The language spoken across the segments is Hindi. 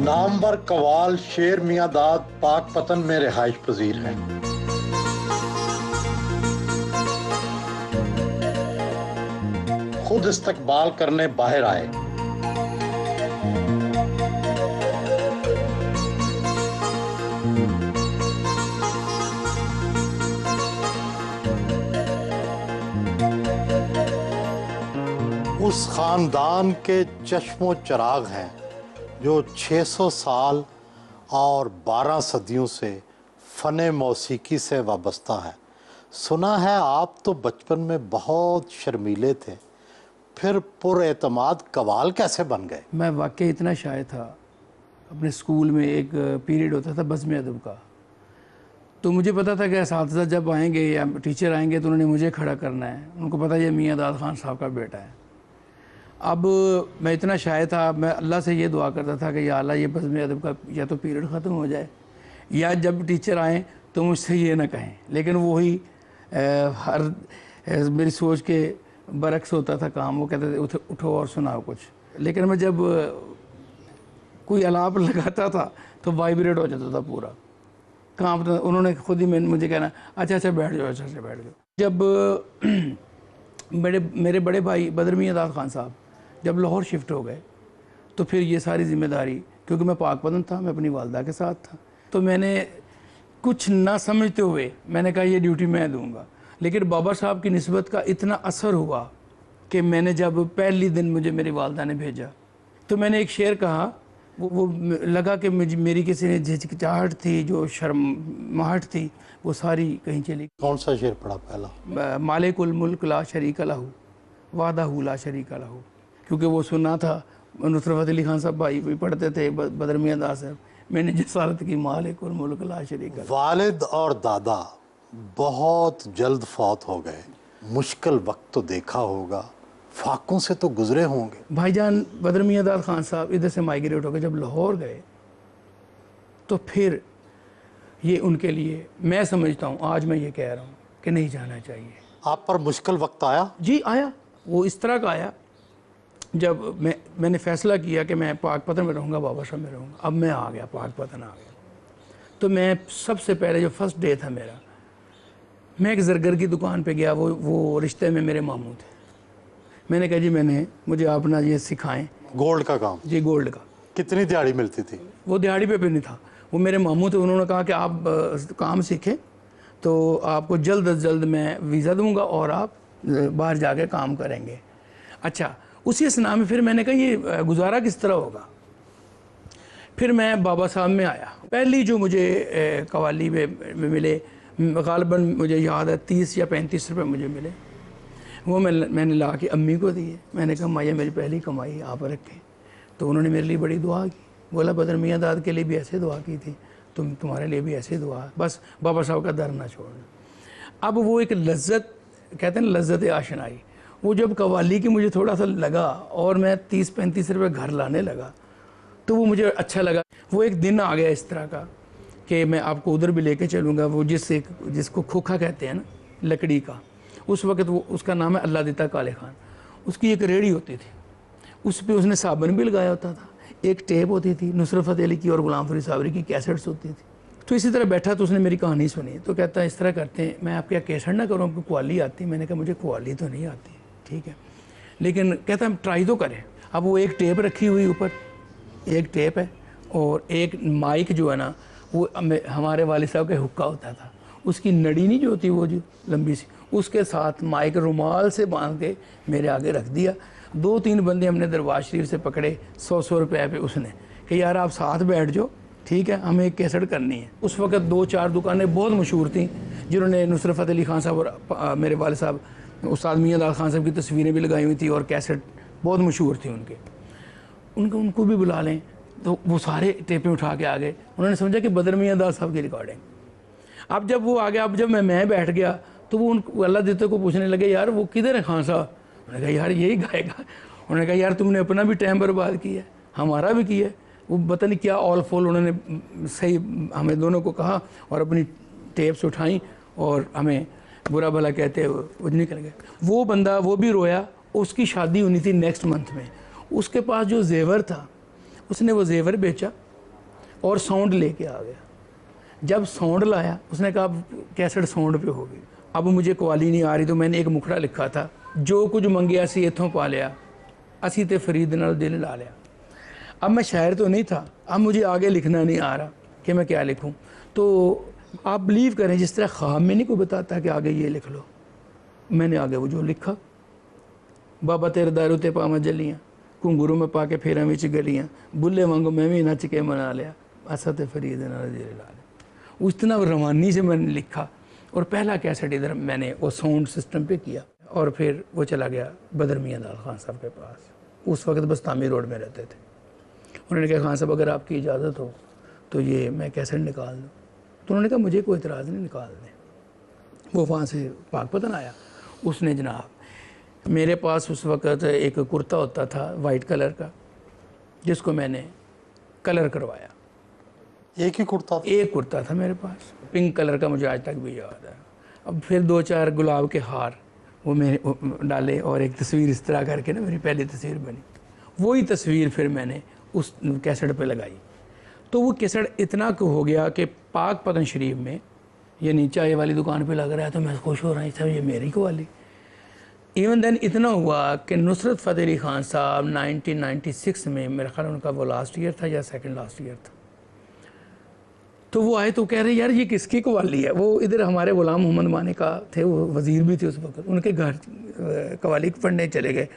नामवर कवाल शेर मियां दाद पाक पतन में रिहाइश पजीर हैं। खुद इस्तकबाल करने बाहर आए। उस खानदान के चश्मो चराग हैं जो 600 साल और 12 सदियों से फ़न मौसीकी से वाबस्ता है। सुना है आप तो बचपन में बहुत शर्मीले थे, फिर पुरएतमाद कवाल कैसे बन गए? मैं वाकई इतना शायर था। अपने स्कूल में एक पीरियड होता था बज़्म अदब का, तो मुझे पता था कि असातिज़ा जब आएंगे या टीचर आएंगे तो उन्होंने मुझे खड़ा करना है। उनको पता ये मियां दाद खान साहब का बेटा है। अब मैं इतना शायर था, मैं अल्लाह से ये दुआ करता था कि या अल्लाह ये बज़्म अदब का या तो पीरियड ख़त्म हो जाए या जब टीचर आएँ तो मुझसे ये ना कहें। लेकिन वही हर मेरी सोच के बरक्स होता था काम। वो कहते थे उठो और सुनाओ कुछ। लेकिन मैं जब कोई अलाप लगाता था तो वाइब्रेट हो जाता था पूरा काम। तो उन्होंने खुद ही मुझे कहना अच्छा बैठ जाओ, अच्छा बैठ जाओ। जब मेरे बड़े भाई बदर मियां दाद खान साहब जब लाहौर शिफ्ट हो गए तो फिर ये सारी ज़िम्मेदारी, क्योंकि मैं पाकपतन था, मैं अपनी वालदा के साथ था, तो मैंने कुछ ना समझते हुए मैंने कहा ये ड्यूटी मैं दूंगा। लेकिन बाबा साहब की निस्बत का इतना असर हुआ कि मैंने जब पहली दिन मुझे मेरी वालदा ने भेजा तो मैंने एक शेर कहा। वो लगा कि मेरी किसी ने झिझकिचाहट थी, जो शर्माहट थी, वो सारी कहीं चली। कौन सा शेर पढ़ा पहला? मालिकुल मुल्क ला शरीक लहू वादाहू ला शरीक लहू, क्योंकि वो सुना था नुसरत फतेह अली खान साहब भाई भी पढ़ते थे, बदर मियां दाद साहब। मैंने जसारत की मालिकुल मुल्क ला शरीक लहू। वालिद और दादा बहुत जल्द फौत हो गए, मुश्किल वक्त तो देखा होगा, फाकों से तो गुजरे होंगे। भाईजान बदर मियां दाद खान साहब इधर से माइग्रेट हो गए, जब लाहौर गए तो फिर ये उनके लिए, मैं समझता हूँ, आज मैं ये कह रहा हूँ कि नहीं जाना चाहिए। आप पर मुश्किल वक्त आया? जी आया। वो इस तरह का आया जब मैंने फ़ैसला किया कि मैं पाकपतन में रहूँगा, बाबा साहब में रहूँगा। अब मैं आ गया, पाकपतन आ गया, तो मैं सबसे पहले जो फर्स्ट डे था मेरा, मैं एक ज़रगर की दुकान पे गया। वो रिश्ते में मेरे मामू थे। मैंने कहा जी मुझे आप ना ये सिखाएं गोल्ड का काम। जी गोल्ड का। कितनी दिहाड़ी मिलती थी? वो दिहाड़ी पे नहीं था, वो मेरे मामू थे। उन्होंने कहा कि आप काम सीखें तो आपको जल्द अज जल्द मैं वीज़ा दूंगा और आप बाहर जाके काम करेंगे। अच्छा, उसी असना में फिर मैंने कहा ये गुजारा किस तरह होगा। फिर मैं बाबा साहब में आया। पहली जो मुझे कवाली में मिले, गालिबन मुझे याद है 30 या 35 रुपये मुझे मिले। वो मैंने ला के अम्मी को दिए। मैंने कहा माया मेरी पहली कमाई आप रखें। तो उन्होंने मेरे लिए बड़ी दुआ की। बोला बदर मियां दाद के लिए भी ऐसे दुआ की थी, तुम्हारे लिए भी ऐसे दुआ, बस बाबा साहब का दर ना छोड़ना। अब वो एक लज्जत, कहते हैं लज्जत आशनाई, वो जब कवाली की मुझे थोड़ा सा लगा और मैं 30-35 रुपये घर लाने लगा तो वो मुझे अच्छा लगा। वो एक दिन आ गया इस तरह का कि मैं आपको उधर भी लेके चलूँगा। वो जिसको खोखा कहते हैं ना, लकड़ी का, उस वक्त वो उसका नाम है अल्लाह दिता काले खान। उसकी एक रेड़ी होती थी, उस पर उसने साबन भी लगाया होता था। एक टेप होती थी नुसरत फतेह अली की और गुलाम फरीद साबरी की कैसेट्स होती थी। तो इसी तरह बैठा तो उसने मेरी कहानी सुनी। तो कहता है इस तरह करते हैं, मैं आपके यहाँ कैसेट ना करूँ, आपको कवाली आती? मैंने कहा मुझे कवाली तो नहीं आती, ठीक है, लेकिन कहता है ट्राई तो करें। अब वो एक टेप रखी हुई, ऊपर एक टेप है और एक माइक जो है ना, वो हमारे वालिद साहब का हुक्का होता था, उसकी नड़ी नहीं जो होती वो जो लंबी सी, उसके साथ माइक रुमाल से बांध के मेरे आगे रख दिया। 2-3 बंदे हमने दरबार शरीफ से पकड़े 100-100 रुपये पे उसने कि यार आप साथ बैठ जाओ, ठीक है, हमें एक कैसेट करनी है। उस वक्त 2-4 दुकानें बहुत मशहूर थी जिन्होंने नुसरत फतेह अली खान साहब और मेरे वालिद साहब उस्ताद मियां दाद खान साहब की तस्वीरें भी लगाई हुई थी और कैसेट बहुत मशहूर थी उनको भी बुला लें। तो वो सारे टेपें उठा के आ गए। उन्होंने समझा कि बदर मियां दाद साहब की रिकॉर्डिंग। अब जब वो आ गया, अब जब मैं बैठ गया तो वो अल्लाह देते को पूछने लगे यार वो किधर है खान साहब? उन्होंने कहा यार यही गाएगा। उन्होंने कहा यार तुमने अपना भी टाइम बर्बाद किया है, हमारा भी किया है। वो पता नहीं क्या ऑल फॉल उन्होंने सही हमें दोनों को कहा और अपनी टेप्स उठाई और हमें बुरा भला कहते वो निकल गए। वो बंदा वो भी रोया। उसकी शादी होनी थी नेक्स्ट मंथ में। उसके पास जो जेवर था उसने वो जेवर बेचा और साउंड लेके आ गया। जब साउंड लाया उसने कहा अब कैसेट साउंड पे होगी। अब मुझे कवाली नहीं आ रही तो मैंने एक मुखड़ा लिखा था, जो कुछ मंगिया सी इथों पा लिया, असी ते फरीद नाल दिल ला लिया। अब मैं शायर तो नहीं था, अब मुझे आगे लिखना नहीं आ रहा कि मैं क्या लिखूं। तो आप बिलीव करें, जिस तरह ख्वाब में नहीं कोई बताता कि आगे ये लिख लो, मैंने आगे वो जो लिखा, बाबा तेरे दारू ते पावा जलियाँ, घुंगरू में पा के फेरा विच गलियाँ, बुल्ले वांगू मैं भी नच के मना लिया, असा ते फरीद नाल दिल ला लिया। इतना रवानी से मैंने लिखा। और पहला कैसेट इधर मैंने वो साउंड सिस्टम पे किया और फिर वो चला गया बदर मियां दाल खान साहब के पास। उस वक्त बस्तामी रोड में रहते थे। उन्होंने कहा खान साहब अगर आपकी इजाज़त हो तो ये मैं कैसेट निकाल दूँ। तो उन्होंने कहा मुझे कोई इतराज़ नहीं, निकाल दें। वो वहाँ से पाकपतन आया। उसने जनाब मेरे पास उस वक़्त एक कुर्ता होता था वाइट कलर का, जिसको मैंने कलर करवाया। एक ही कुर्ता था? एक कुर्ता था मेरे पास, पिंक कलर का, मुझे आज तक भी याद है। अब फिर 2-4 गुलाब के हार वो मैंने डाले और एक तस्वीर इस तरह करके ना मेरी पहली तस्वीर बनी। वही तस्वीर फिर मैंने उस कैसेट पे लगाई। तो वो कैसेट इतना हो गया कि पाकपतन शरीफ में ये नीचे ये वाली दुकान पे लग रहा है तो मैं खुश हो रहा था, ये मेरी कवाली। इवन देन इतना हुआ कि नुसरत फ़तेह अली ख़ान साहब 1996 में, मेरा ख्याल उनका वो लास्ट ईयर था या सेकंड लास्ट ईयर था, तो वो आए तो कह रहे यार ये किसकी कवाली है। वो इधर हमारे ग़ुलाम मोहम्मद माने का थे, वो वज़ीर भी थे उस वक्त, उनके घर कवाली पढ़ने चले गए।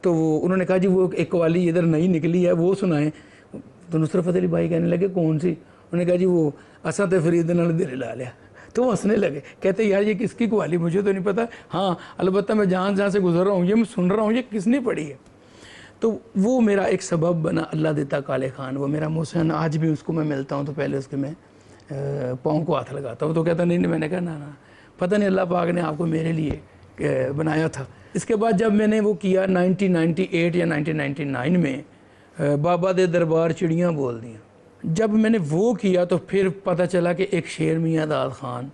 तो वो उन्होंने कहा जी वो एक कवाली इधर नई निकली है वो सुनाएं। तो नुसरत फ़तेह अली भाई कहने लगे कौन सी? उन्होंने कहा जी वो असा ते फरीद नाल दिल ला लिया। तो वो हंसने लगे, कहते यार ये किसकी कवाली, मुझे तो नहीं पता, हाँ अलबत्ता मैं जहाँ जहाँ से गुजर रहा हूँ ये मैं सुन रहा हूँ, ये किसने पढ़ी है। तो वो मेरा एक सबब बना, अल्लाह देता काले खान, वो मेरा मोहसिन, आज भी उसको मैं मिलता हूँ तो पहले उसके मैं पाँव को हाथ लगाता हूँ। तो कहता नहीं, मैंने कहा ना पता नहीं अल्लाह पाक ने आपको मेरे लिए बनाया था। इसके बाद जब मैंने वो किया 1998 या 1999 में, बाबा दे दरबार चिड़ियाँ बोल दियाँ, जब मैंने वो किया तो फिर पता चला कि एक शेर मियाँ दाद खान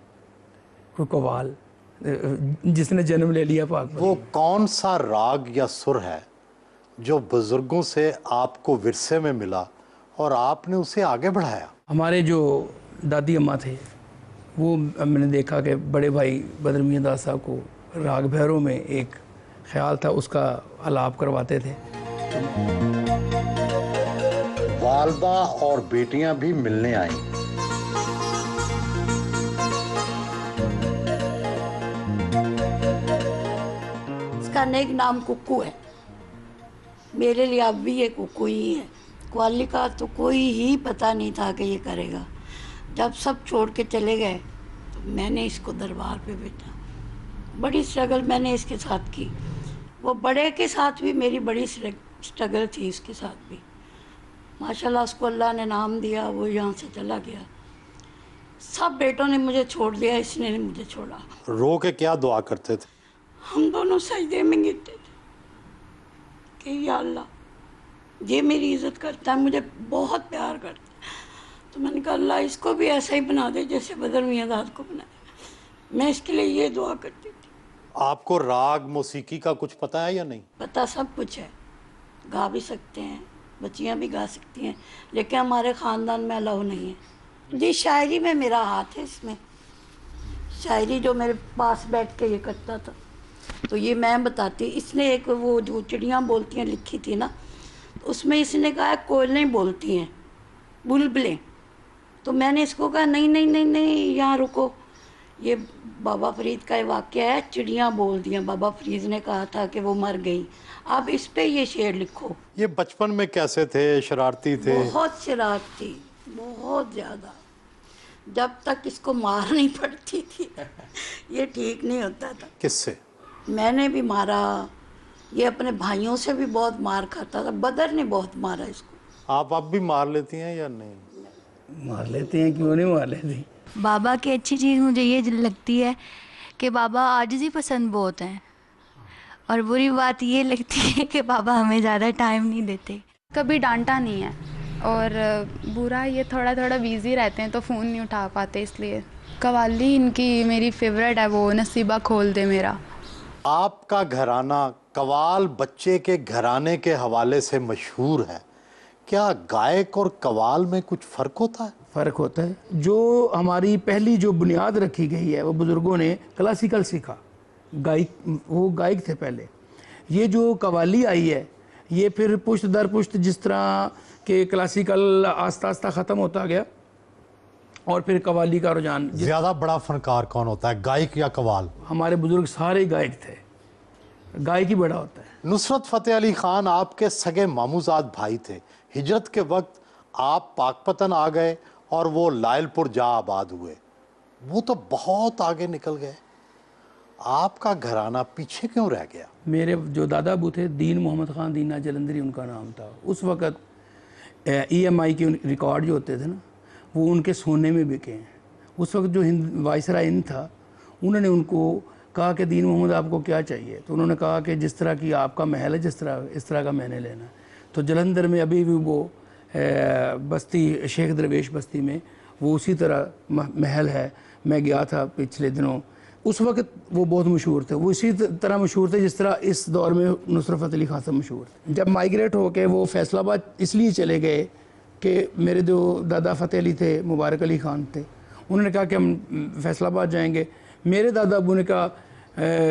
को कवाल जिसने जन्म ले लिया पाक। वो कौन सा राग या सुर है जो बुजुर्गों से आपको विरसे में मिला और आपने उसे आगे बढ़ाया? हमारे जो दादी अम्मा थे वो मैंने देखा कि बड़े भाई बदर मियां दाद साहब को राग भैरव में एक ख्याल था, उसका आलाप करवाते थे। वालदा और बेटियां भी मिलने आई। इसका नेक नाम कुक्कू है, मेरे लिए अब भी ये कुक्कू ही है। कवाली का तो कोई ही पता नहीं था कि ये करेगा। जब सब छोड़ के चले गए तो मैंने इसको दरबार पे भेजा। बड़ी स्ट्रगल मैंने इसके साथ की, वो बड़े के साथ भी मेरी बड़ी स्ट्रगल थी, इसके साथ भी। माशाल्लाह उसको अल्लाह ने नाम दिया, वो यहाँ से चला गया। सब बेटों ने मुझे छोड़ दिया, इसने नहीं मुझे छोड़ा। रो के क्या दुआ करते थे? हम दोनों सजदे में गिरते थे कि या अल्लाह ये मेरी इज़्ज़त करता है, मुझे बहुत प्यार करता है। तो मैंने कहा अल्लाह इसको भी ऐसा ही बना दे जैसे बदर मियां दाद को बनाया। मैं इसके लिए ये दुआ करती थी। आपको राग मौसीकी का कुछ पता है या नहीं? पता सब कुछ है, गा भी सकते हैं, बच्चियां भी गा सकती हैं, लेकिन हमारे ख़ानदान में अलाउ नहीं है। जी शायरी में मेरा हाथ है, इसमें शायरी जो मेरे पास बैठ के ये करता था तो ये मैं बताती। इसने एक वो जो चिड़ियाँ बोलती हैं लिखी थी ना, तो उसमें इसने कहा कोयलें बोलती हैं, बुलबुलें। तो मैंने इसको कहा नहीं नहीं नहीं नहीं यहाँ रुको, ये बाबा फरीद का वाक़या है, चिड़ियाँ बोल दियाँ। बाबा फरीद ने कहा था कि वो मर गई, अब इस पे ये शेर लिखो। ये बचपन में कैसे थे? शरारती थे? बहुत शरारती, बहुत ज़्यादा। जब तक इसको मार नहीं पड़ती थी ये ठीक नहीं होता था। किससे? मैंने भी मारा, ये अपने भाइयों से भी बहुत मार खाता था। बदर ने बहुत मारा इसको। आप अब भी मार लेती हैं या नहीं? मार लेते हैं, क्यों नहीं मार लेती। बाबा की अच्छी चीज़ मुझे ये लगती है कि बाबा आजिज़ी पसंद बहुत हैं, और बुरी बात ये लगती है कि बाबा हमें ज़्यादा टाइम नहीं देते। कभी डांटा नहीं है, और बुरा ये थोड़ा थोड़ा बिज़ी रहते हैं तो फ़ोन नहीं उठा पाते, इसलिए। कवाली इनकी मेरी फेवरेट है, वो नसीबा खोल दे मेरा। आपका घराना कवाल बच्चे के घराने के हवाले से मशहूर है। क्या गायक और कव्वाल में कुछ फ़र्क होता है? फ़र्क होता है। जो हमारी पहली जो बुनियाद रखी गई है वो बुज़ुर्गों ने क्लासिकल सीखा, वो गायक थे पहले। ये जो कव्वाली आई है ये फिर पुश्त दर पुश्त जिस तरह के क्लासिकल आस्ता आस्ता ख़त्म होता गया और फिर कव्वाली का रुझान। ज़्यादा बड़ा फनकार कौन होता है, गायक या कव्वाल? हमारे बुज़ुर्ग सारे गायक थे, गायक ही बड़ा होता है। नुसरत फ़तेह अली ख़ान आपके सगे मामूज़ाद भाई थे। हिजरत के वक्त आप पाकपतन आ गए और वो लायलपुर जा आबाद हुए। वो तो बहुत आगे निकल गए, आपका घराना पीछे क्यों रह गया? मेरे जो दादा अबू थे, दीन मोहम्मद ख़ान दीना जलंधरी उनका नाम था। उस वक़्त EMI के रिकॉर्ड जो होते थे ना, वो उनके सोने में बिके हैं। उस वक्त जो वायसराय हिंद था, उन्होंने उनको कहा कि दीन मोहम्मद आपको क्या चाहिए? तो उन्होंने कहा कि जिस तरह की आपका महल है, जिस तरह इस तरह का मैंने लेना है। तो जलंधर में अभी भी वो बस्ती शेख दरवेश बस्ती में वो उसी तरह महल है। मैं गया था पिछले दिनों, उस वक्त वो बहुत मशहूर थे। वो इसी तरह मशहूर थे जिस तरह इस दौर में नुसरत फ़तेह अली ख़ान साहब मशहूर थे। जब माइग्रेट होके वो फैसलाबाद इसलिए चले गए कि मेरे जो दादा फ़तेह अली थे, मुबारक अली ख़ान थे, उन्होंने कहा कि हम फैसलाबाद जाएंगे। मेरे दादा अबू ने कहा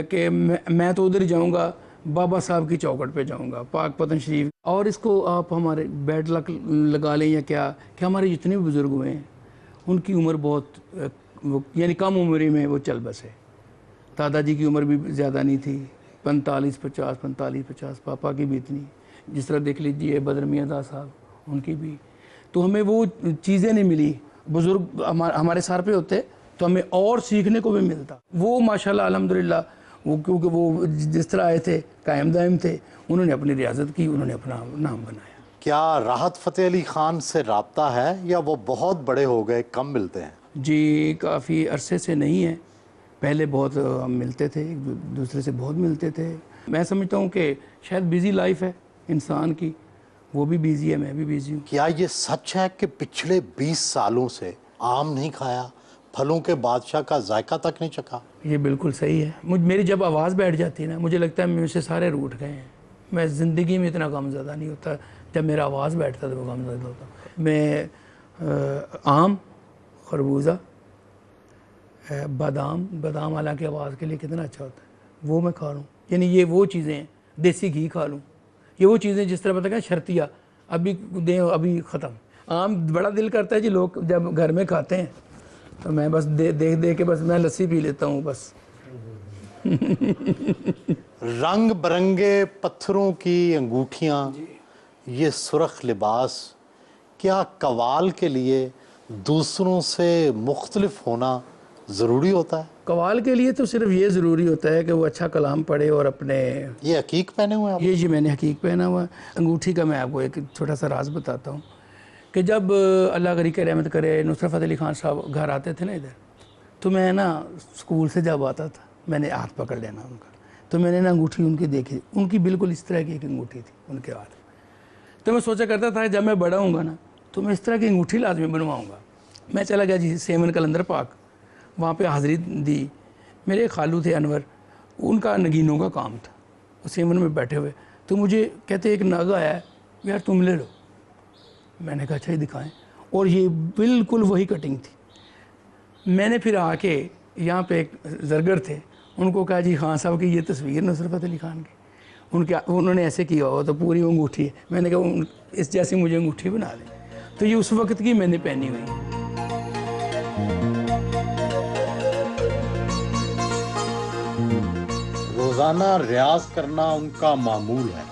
कि मैं तो उधर जाऊंगा, बाबा साहब की चौखट पे जाऊंगा, पाकपतन शरीफ। और इसको आप हमारे बैड लक लगा लें या क्या कि हमारे जितने भी बुज़ुर्ग हुए हैं उनकी उम्र बहुत यानी कम उम्र में वो चल बसे। दादाजी की उम्र भी ज़्यादा नहीं थी, 45-50, पापा की भी इतनी। जिस तरह देख लीजिए बदर मियां दास साहब, उनकी भी। तो हमें वो चीज़ें नहीं मिली। बुज़ुर्ग हमारे सर पे होते तो हमें और सीखने को भी मिलता। वो माशाल्लाह अल्हम्दुलिल्लाह, वो क्योंकि वो जिस तरह आए थे, कायम दायम थे, उन्होंने अपनी रियासत की, उन्होंने अपना नाम बनाया। क्या राहत फ़तेह अली ख़ान से रब्ता है या वो बहुत बड़े हो गए, कम मिलते हैं? जी, काफ़ी अरसे से नहीं है। पहले बहुत हम मिलते थे, एक दूसरे से बहुत मिलते थे। मैं समझता हूँ कि शायद बिज़ी लाइफ है इंसान की, वो भी बिज़ी है, मैं भी बिज़ी हूँ। क्या ये सच है कि पिछले 20 सालों से आम नहीं खाया, फलों के बादशाह का जायका तक नहीं चखा? ये बिल्कुल सही है। मेरी जब आवाज़ बैठ जाती है ना, मुझे लगता है मुझसे सारे रूठ गए हैं। मैं ज़िंदगी में इतना गमज़दा नहीं होता, जब मेरा आवाज़ बैठता तो वो गमज़दा होता। मैं आम, खरबूजा, बादाम हालांकि आवाज़ के लिए कितना अच्छा होता है, वो मैं खा लूँ। यानी ये वो चीज़ें हैं, देसी घी खा लूँ, ये वो चीज़ें जिस तरह पता क्या शर्तिया अभी दें अभी ख़त्म। आम बड़ा दिल करता है जी, लोग जब घर में खाते हैं तो मैं बस देख के बस मैं लस्सी पी लेता हूँ बस। रंग बरंगे पत्थरों की अंगूठियाँ, ये सुर्ख लिबास, क्या कव्वाल के लिए दूसरों से मुख्तलिफ होना ज़रूरी होता है? कव्वाल के लिए तो सिर्फ ये ज़रूरी होता है कि वो अच्छा कलाम पढ़े और अपने। ये हकीक पहने हुए हैं आप? ये जी मैंने हकीक पहना हुआ है। अंगूठी का मैं आपको एक छोटा सा राज बताता हूँ कि जब अल्लाह गरी के रहमत करे नुसरत फ़तेह अली ख़ान साहब घर आते थे ना इधर, तो मैं ना स्कूल से जब आता था मैंने हाथ पकड़ लेना उनका, तो मैंने ना अंगूठी उनकी देखी, उनकी बिल्कुल इस तरह की एक अंगूठी थी उनके हाथ। तो मैं सोचा करता था जब मैं बड़ा हूँगा ना तो मैं इस तरह की अंगूठी लाजमी बनवाऊँगा। मैं चला गया जी सेवन कलंदर पाक, वहाँ पे हाज़िरी दी। मेरे खालू थे अनवर, उनका नगीनों का काम था, वो सेवन में बैठे हुए। तो मुझे कहते एक नग आया है यार तुम ले लो। मैंने कहा अच्छा ही दिखाएं, और ये बिल्कुल वही कटिंग थी। मैंने फिर आके यहाँ पे एक जरगर थे, उनको कहा जी हाँ साहब की ये तस्वीर नुसरत फ़तेह अली ख़ान की, उन्होंने ऐसे किया हो तो पूरी अंगूठी है। मैंने कहा इस जैसी मुझे अंगूठी बना दें। तो ये उस वक्त की मैंने पहनी हुई है। रोज़ाना रियाज करना उनका मामूल है।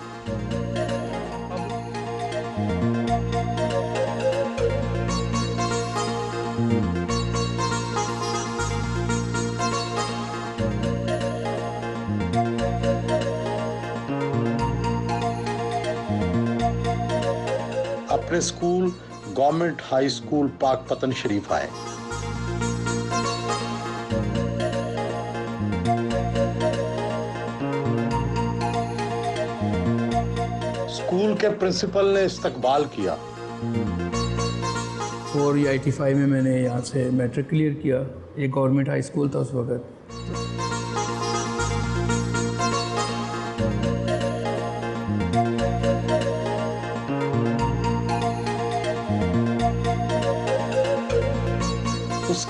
अपने school government high school Pakpattan Sharif आए। स्कूल के प्रिंसिपल ने इस्तकबाल किया। और ये 85 में मैंने यहाँ से मैट्रिक क्लियर किया। ये गवर्नमेंट हाई स्कूल था उस वक्त।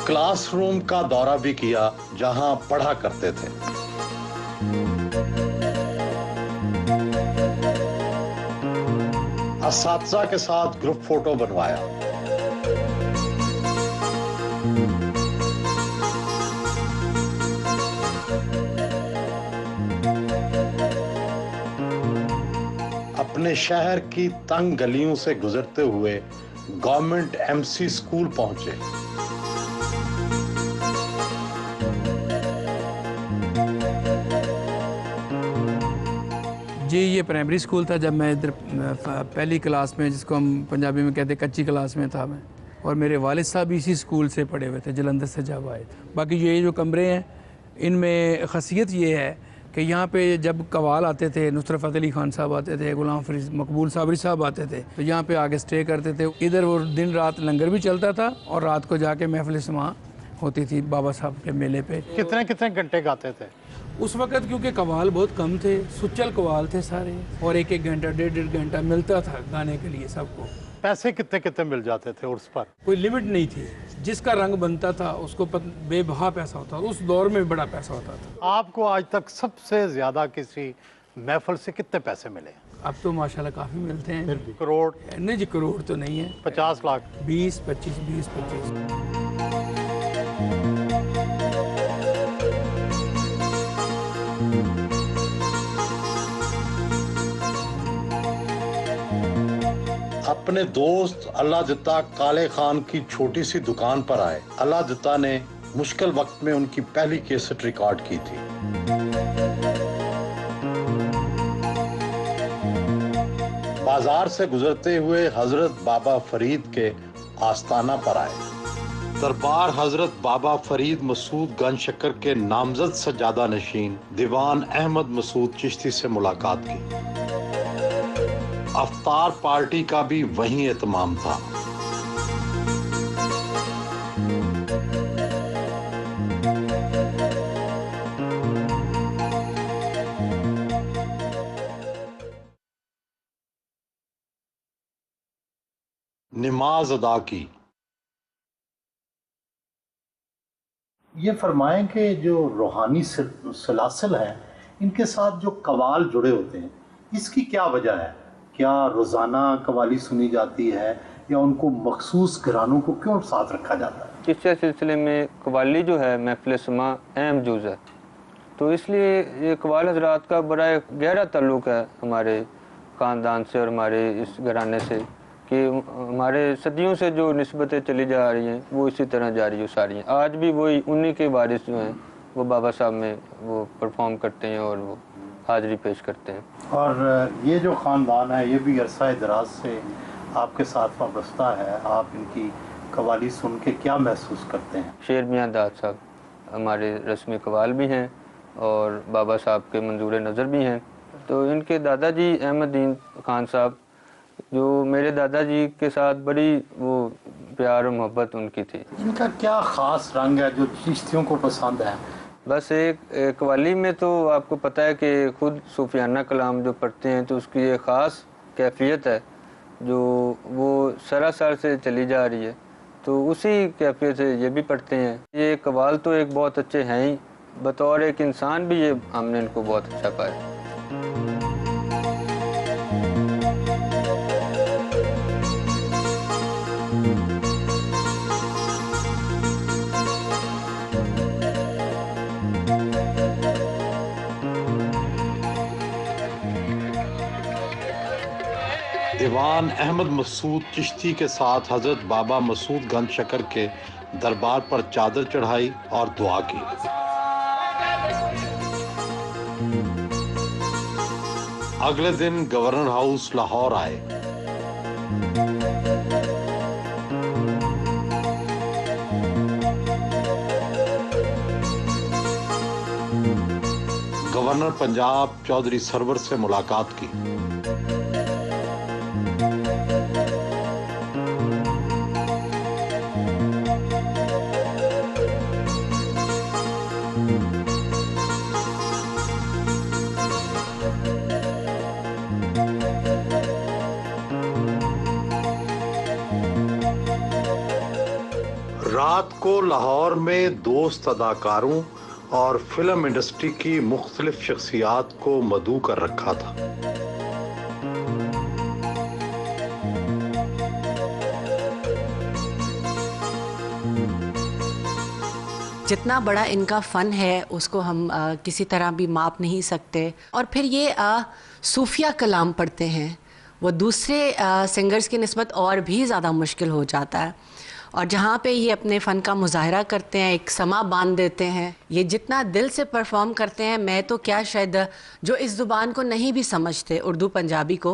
क्लासरूम का दौरा भी किया जहां पढ़ा करते थे। असातिज़ा के साथ ग्रुप फोटो बनवाया। अपने शहर की तंग गलियों से गुजरते हुए गवर्नमेंट एमसी स्कूल पहुंचे। जी, ये प्राइमरी स्कूल था जब मैं इधर पहली क्लास में, जिसको हम पंजाबी में कहते कच्ची क्लास में था मैं, और मेरे वालिद साहब इसी स्कूल से पढ़े हुए थे, जलंधर से जब आए थे। बाकी ये जो कमरे हैं इनमें ख़ासियत ये है कि यहाँ पे जब कवाल आते थे, नुसरत फ़तेह अली खान साहब आते थे, गुलाम फरीद मकबूल साबरी साहब आते थे, तो यहाँ पे आके स्टे करते थे। इधर वो दिन रात लंगर भी चलता था और रात को जाके महफिल समा होती थी बाबा साहब के मेले पे। कितने कितने घंटे गाते थे उस वक़्त? क्योंकि कवाल बहुत कम थे, सुच्चल कवाल थे सारे, और एक एक घंटा 1.5 घंटा मिलता था गाने के लिए सबको। पैसे कितने कितने मिल जाते थे उर्स पर? कोई लिमिट नहीं थी, जिसका रंग बनता था उसको बेबहा पैसा होता था। उस दौर में बड़ा पैसा होता था। आपको आज तक सबसे ज्यादा किसी महफिल से कितने पैसे मिले? अब तो माशाल्लाह काफ़ी मिलते हैं। फिर भी करोड़? नहीं जी, करोड़ तो नहीं है। 50 लाख? 20-25। अपने दोस्त अल्लाह जत्ता काले खान की छोटी सी दुकान पर आए। अल्लाह जत्ता ने मुश्किल वक्त में उनकी पहली कैसेट रिकॉर्ड की थी। बाजार से गुजरते हुए हजरत बाबा फरीद के आस्थाना पर आए। दरबार हजरत बाबा फरीद मसूद गंज शक्कर के नामजद सज्जादा नशीन दीवान अहमद मसूद चिश्ती से मुलाकात की। अफ्तार पार्टी का भी वहीं एहतमाम था। नमाज अदा की। ये फरमाएं कि जो रूहानी सलासिल हैं, इनके साथ जो कवाल जुड़े होते हैं, इसकी क्या वजह है? क्या रोज़ाना कवाली सुनी जाती है या उनको मखसूस घरानों को क्यों साथ रखा जाता है? इस सिलसिले में कवाली जो है महफिल समा अहम जुज़ है, तो इसलिए ये कवाल हजरात का बड़ा गहरा ताल्लुक़ है हमारे ख़ानदान से और हमारे इस घराने से, कि हमारे सदियों से जो निस्बतें चली जा रही हैं वो इसी तरह जारी हो सारी हैं। आज भी वही उन्हीं के वारिस जो हैं वो बाबा साहब में वो परफॉर्म करते हैं और वो हाज़िरी पेश करते हैं। और ये जो ख़ानदान है ये भी अरसा दराज से आपके साथ वाबस्ता है। आप इनकी कवाली सुन के क्या महसूस करते हैं? शेर मियाँ दाद साहब हमारे रस्मी कवाल भी हैं और बाबा साहब के मंजूर नज़र भी हैं। तो इनके दादाजी अहमदीन खान साहब, जो मेरे दादाजी के साथ बड़ी वो प्यार और मोहब्बत उनकी थी। इनका क्या ख़ास रंग है जो चिश्तियों को पसंद है? बस एक कवाली में तो आपको पता है कि खुद सूफियाना कलाम जो पढ़ते हैं तो उसकी एक ख़ास कैफियत है जो वो सरासर से चली जा रही है, तो उसी कैफियत से ये भी पढ़ते हैं। ये कवाल तो एक बहुत अच्छे हैं ही, बतौर एक इंसान भी ये हमने इनको बहुत अच्छा पाया। दीवान अहमद मसूद चिश्ती के साथ हजरत बाबा मसूद गंज शक्कर के दरबार पर चादर चढ़ाई और दुआ की। अगले दिन गवर्नर हाउस लाहौर आए। गवर्नर पंजाब चौधरी सरवर से मुलाकात की। रात को लाहौर में दोस्त अदाकारों और फिल्म इंडस्ट्री की मुख्तलिफ शख्सियात को मदऊ कर रखा था। जितना बड़ा इनका फ़न है उसको हम किसी तरह भी माप नहीं सकते। और फिर ये सूफिया कलाम पढ़ते हैं, वो दूसरे सिंगर्स की निस्बत और भी ज़्यादा मुश्किल हो जाता है। और जहाँ पे ये अपने फ़न का मुजाहरा करते हैं, एक समा बांध देते हैं, ये जितना दिल से परफॉर्म करते हैं, मैं तो क्या शायद जो इस ज़ुबान को नहीं भी समझते, उर्दू पंजाबी को,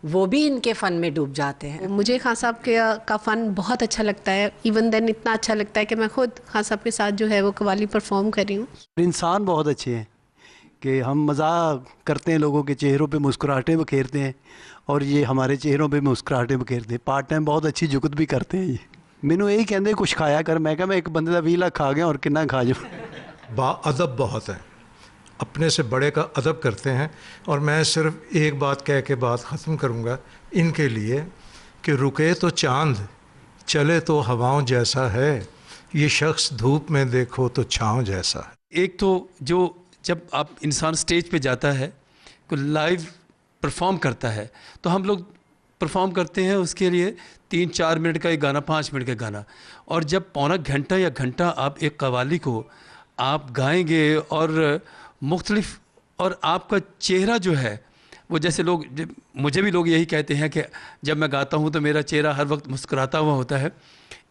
वो भी इनके फ़न में डूब जाते हैं। मुझे खान साहब का फ़न बहुत अच्छा लगता है। इवन देन इतना अच्छा लगता है कि मैं खुद खान साहब के साथ जो है वो कव्वाली परफॉर्म कर रही हूँ। इंसान बहुत अच्छे हैं कि हम मजाक करते हैं, लोगों के चेहरों पे मुस्कुराहटें बखेरते हैं और ये हमारे चेहरों पे मुस्कुराहटें बखेरते हैं। पार्ट टाइम बहुत अच्छी जुगत भी करते हैं। ये मैनू यही कहते कुछ खाया कर, मैं क्या मैं एक बंदे का 20 लाख खा गया और कितना खा जाऊँ। बाअदब बहुत है, अपने से बड़े का अदब करते हैं। और मैं सिर्फ एक बात कह के बात ख़त्म करूँगा इनके लिए कि रुके तो चांद चले तो हवाओं जैसा है, ये शख्स धूप में देखो तो छाँव जैसा है। एक तो जो जब आप इंसान स्टेज पे जाता है, को लाइव परफॉर्म करता है, तो हम लोग परफॉर्म करते हैं उसके लिए 3-4 मिनट का एक गाना, 5 मिनट का गाना, और जब पौना घंटा या घंटा आप एक कव्वाली को आप गाएंगे और मुख्तलिफ, और आपका चेहरा जो है वो, जैसे लोग, मुझे भी लोग यही कहते हैं कि जब मैं गाता हूँ तो मेरा चेहरा हर वक्त मुस्कुराता हुआ होता है।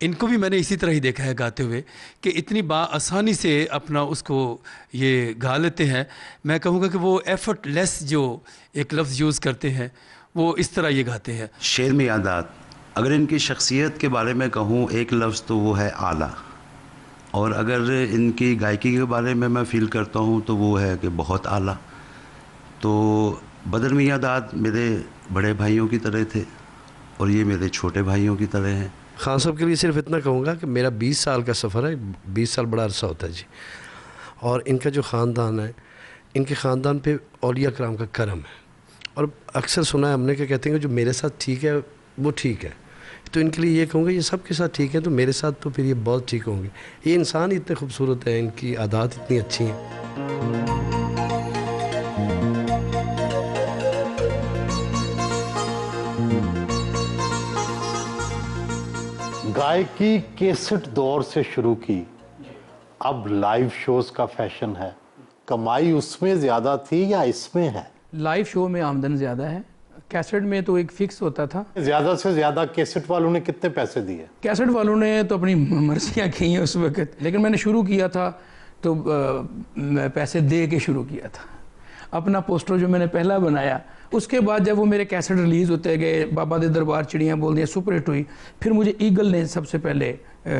इनको भी मैंने इसी तरह ही देखा है गाते हुए कि इतनी आसानी से अपना उसको ये गा लेते हैं। मैं कहूँगा कि वो एफर्टलेस जो एक लफ्ज़ यूज़ करते हैं वो इस तरह ये गाते हैं। शेर में यादात, अगर इनकी शख्सियत के बारे में कहूँ एक लफ्ज़ तो वो है आला, और अगर इनकी गायकी के बारे में मैं फ़ील करता हूँ तो वो है कि बहुत आला। तो बदर मियां दाद मेरे बड़े भाइयों की तरह थे और ये मेरे छोटे भाइयों की तरह हैं। खान साहब के लिए सिर्फ इतना कहूँगा कि मेरा 20 साल का सफ़र है। 20 साल बड़ा अरसा होता है जी। और इनका जो ख़ानदान है, इनके ख़ानदान पे औलिया कराम का करम है। और अक्सर सुना है हमने, क्या कहते हैं कि जो मेरे साथ ठीक है वो ठीक है। तो इनके लिए ये कहूँगा ये सब के साथ ठीक है तो मेरे साथ तो फिर ये बहुत ठीक होंगे। ये इंसान इतने खूबसूरत है, इनकी आदत इतनी अच्छी हैं। गायकी केसेट दौर से शुरू की, अब लाइव शोज का फैशन है। कमाई उसमें ज़्यादा थी या इसमें है? लाइव शो में आमदन ज़्यादा है, कैसेट में तो एक फिक्स होता था। ज़्यादा से ज़्यादा कैसेट वालों ने कितने पैसे दिए? कैसेट वालों ने तो अपनी मर्जियाँ की हैं उस वक्त, लेकिन मैंने शुरू किया था तो पैसे दे के शुरू किया था। अपना पोस्टर जो मैंने पहला बनाया, उसके बाद जब वो मेरे कैसेट रिलीज़ होते गए, बाबा दे दरबार चिड़ियाँ बोल दिया सुपर हिट हुई, फिर मुझे ईगल ने सबसे पहले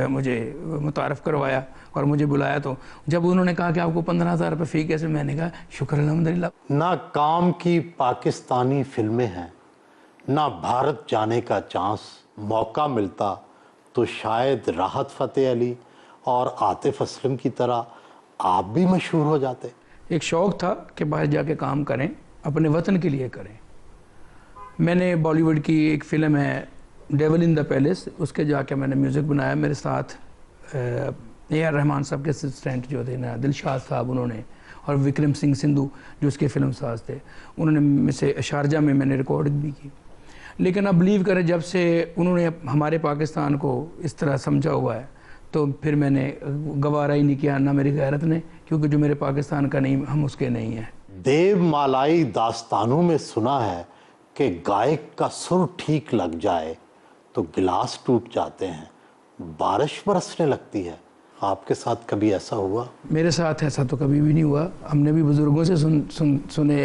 मुझे मुतारफ़ करवाया और मुझे बुलाया। तो जब उन्होंने कहा कि आपको 15,000 रुपये फ़ी कैसे, मैंने कहा शुक्र अल्हम्दुलिल्लाह। ना काम की पाकिस्तानी फिल्में हैं, ना भारत जाने का चांस। मौका मिलता तो शायद राहत फ़तेह अली और आतिफ असलम की तरह आप भी मशहूर हो जाते। एक शौक़ था कि बाहर जाके काम करें, अपने वतन के लिए करें। मैंने बॉलीवुड की एक फ़िल्म है डेविल इन द पैलेस, उसके जाके मैंने म्यूज़िक बनाया। मेरे साथ AR रहमान साहब के असिस्टेंट जो थे ना, दिलशाद साहब, उन्होंने, और विक्रम सिंह सिंधु जो उसके फ़िल्म साज थे, उन्होंने मुझसे शारजा में मैंने रिकॉर्डिंग भी की। लेकिन अब बिलीव करें, जब से उन्होंने हमारे पाकिस्तान को इस तरह समझा हुआ है तो फिर मैंने गवारा ही नहीं किया, ना मेरी गैरत ने, क्योंकि जो मेरे पाकिस्तान का नहीं, हम उसके नहीं हैं। देवमालाई दास्तानों में सुना है कि गायक का सुर ठीक लग जाए तो गिलास टूट जाते हैं, बारिश बरसने लगती है। आपके साथ कभी ऐसा हुआ? मेरे साथ ऐसा तो कभी भी नहीं हुआ। हमने भी बुज़ुर्गों से सुने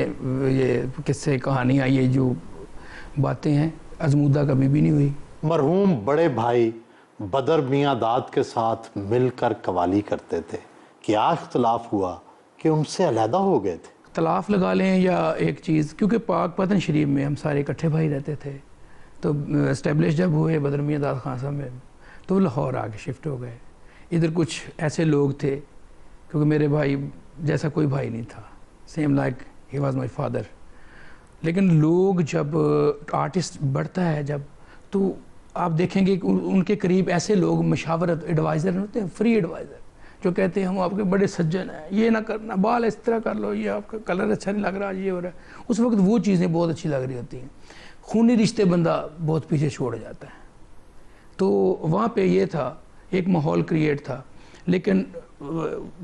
ये किस्से, कहानियाँ, ये जो बातें हैं, अज़मूदा कभी भी नहीं हुई। मरहूम बड़े भाई बदर मियां दाद के साथ मिलकर कवाली करते थे, क्या इख्तलाफ हुआ कि उनसे अलहदा हो गए थे? तलाफ़ लगा लें या एक चीज़, क्योंकि पाक पतन शरीफ में हम सारे इकट्ठे भाई रहते थे, तो इस्टेब्लिश जब हुए बदर मियां दाद खान साहब में, तो वो लाहौर आके शिफ्ट हो गए। इधर कुछ ऐसे लोग थे, क्योंकि मेरे भाई जैसा कोई भाई नहीं था, same like he was my father. लेकिन लोग जब आर्टिस्ट बढ़ता है जब, तो आप देखेंगे कि उनके करीब ऐसे लोग मशावरत एडवाइज़र होते हैं, फ्री एडवाइज़र, जो कहते हैं हम आपके बड़े सज्जन हैं, ये ना करना, बाल इस तरह कर लो, ये आपका कलर अच्छा नहीं लग रहा, ये हो रहा है। उस वक्त वो चीज़ें बहुत अच्छी लग रही होती हैं। खूनी रिश्ते बंदा बहुत पीछे छोड़ जाता है। तो वहाँ पे ये था, एक माहौल क्रिएट था, लेकिन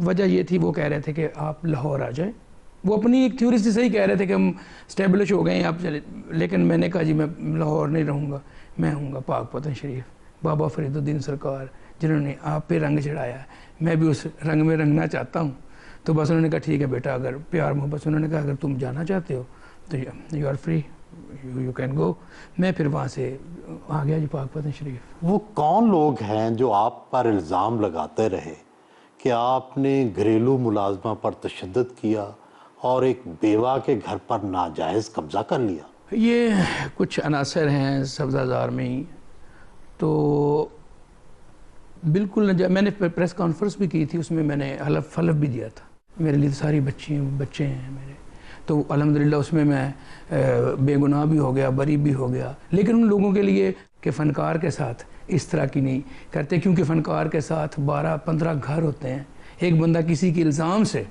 वजह ये थी, वो कह रहे थे कि आप लाहौर आ जाएं। वो अपनी एक थ्योरी से सही कह रहे थे कि हम स्टेब्लिश हो गए हैं, आप चले, लेकिन मैंने कहा जी मैं लाहौर नहीं रहूँगा, मैं हूँगा पाकपतन शरीफ, बाबा फरीदुद्दीन सरकार जिन्होंने आप पे रंग चढ़ाया है, मैं भी उस रंग में रंगना चाहता हूँ। तो बस उन्होंने कहा ठीक है बेटा, अगर प्यार मोहब्बत, उन्होंने कहा अगर तुम जाना चाहते हो तो you are free, you can go. मैं फिर वहाँ से आ गया जी पाकपतन शरीफ। वो कौन लोग हैं जो आप पर इल्ज़ाम लगाते रहे कि आपने घरेलू मुलाजमा पर तशद्दुद किया और एक बेवा के घर पर नाजायज़ कब्ज़ा कर लिया? ये कुछ अनासर हैं सब्ज़ाज़ार में ही। तो बिल्कुल मैंने प्रेस कॉन्फ्रेंस भी की थी, उसमें मैंने हलफ फलफ भी दिया था। मेरे लिए तो सारी बच्चे हैं मेरे, तो अल्हम्दुलिल्लाह उसमें मैं बेगुनाह भी हो गया, बरी भी हो गया। लेकिन उन लोगों के लिए कि फ़नकार के साथ इस तरह की नहीं करते, क्योंकि फ़नकार के साथ 12-15 घर होते हैं। एक बंदा किसी के इल्ज़ाम से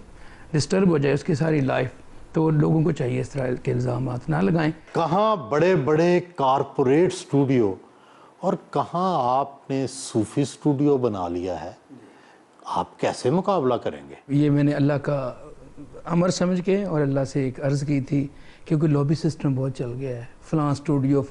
डिस्टर्ब हो जाए उसकी सारी लाइफ, तो लोगों को चाहिए इस तरह के इल्ज़ामात ना लगाएं। कहाँ बड़े बड़े कारपोरेट स्टूडियो और कहाँ आपने सूफ़ी स्टूडियो बना लिया है, आप कैसे मुकाबला करेंगे? ये मैंने अल्लाह का अमर समझ के और अल्लाह से एक अर्ज़ की थी, क्योंकि लॉबी सिस्टम बहुत चल गया है, फ़लाँ स्टूडियो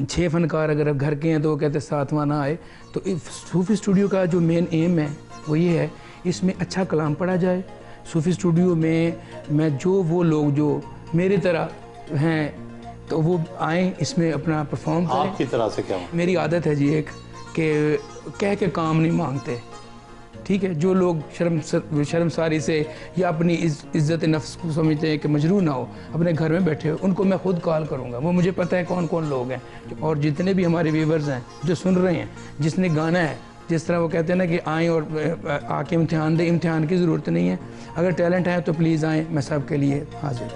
6 फ़नकार अगर अब घर के हैं तो वो कहते 7वां ना आए। तो सूफ़ी स्टूडियो का जो मेन एम है वो ये है, इसमें अच्छा कलाम पढ़ा जाए। सूफ़ी स्टूडियो में मैं जो वो लोग जो मेरी तरह हैं तो वो आएँ, इसमें अपना परफॉर्म करें। आपकी तरह से क्या? मेरी आदत है जी एक कि कह के काम नहीं मांगते, ठीक है। जो लोग शर्मसारी से या अपनी इज़्ज़त नफ्स को समझते हैं कि मजरू ना हो, अपने घर में बैठे हो, उनको मैं खुद कॉल करूँगा। वो मुझे पता है कौन कौन लोग हैं, और जितने भी हमारे व्यूवर्स हैं जो सुन रहे हैं, जिसने गाना है, जिस तरह वो कहते हैं ना कि आएँ और आके इम्तिहान दें, इम्तिहान की ज़रूरत नहीं है। अगर टैलेंट है तो प्लीज़ आएँ, मैं सब के लिए हाजिर।